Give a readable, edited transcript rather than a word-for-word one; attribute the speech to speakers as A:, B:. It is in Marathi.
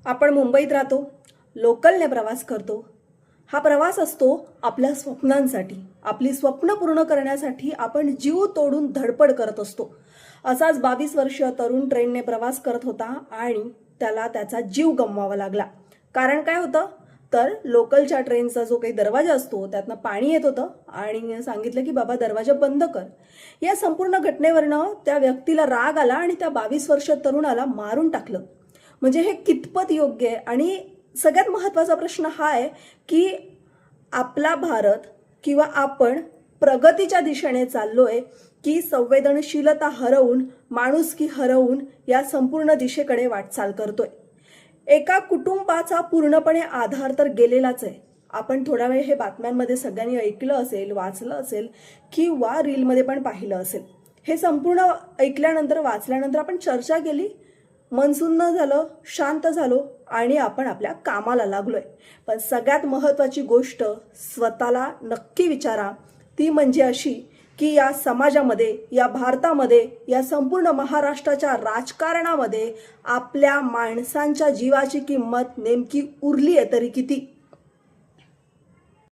A: आपण मुंबईत राहतो, लोकलने प्रवास करतो. हा प्रवास असतो आपल्या स्वप्नांसाठी. आपली स्वप्न पूर्ण करण्यासाठी आपण जीव तोडून धडपड करत असतो. असाच 22 वर्षीय तरुण ट्रेनने प्रवास करत होता आणि त्याला त्याचा जीव गमवावा लागला. कारण काय होतं? तर लोकलच्या ट्रेनचा जो काही दरवाजा असतो त्यातनं पाणी येत होतं आणि सांगितलं की बाबा दरवाजा बंद कर. या संपूर्ण घटनेवरनं त्या व्यक्तीला राग आला आणि त्या 22 वर्षीय तरुणाला मारून टाकलं. म्हणजे हे कितपत योग्य आहे? आणि सगळ्यात महत्त्वाचा प्रश्न हा आहे की आपला भारत किंवा आपण प्रगतीच्या दिशेने चाललोय की संवेदनशीलता हरवून, माणुसकी हरवून या संपूर्ण दिशेकडे वाटचाल करतोय. एका कुटुंबाचा पूर्णपणे आधार तर गेलेलाच आहे. आपण थोडा वेळ हे बातम्यांमध्ये सगळ्यांनी ऐकलं असेल, वाचलं असेल किंवा रीलमध्ये पण पाहिलं असेल. हे संपूर्ण ऐकल्यानंतर, वाचल्यानंतर आपण चर्चा केली, मन सुन्न झालं, शांत झालो आणि आपण आपल्या कामाला लागलोय. पण सगळ्यात महत्त्वाची गोष्ट स्वतःला नक्की विचारा, ती म्हणजे अशी की या समाजामध्ये, या भारतामध्ये, या संपूर्ण महाराष्ट्राच्या राजकारणामध्ये आपल्या माणसांच्या जीवाची किंमत नेमकी उरली आहे तरी किती?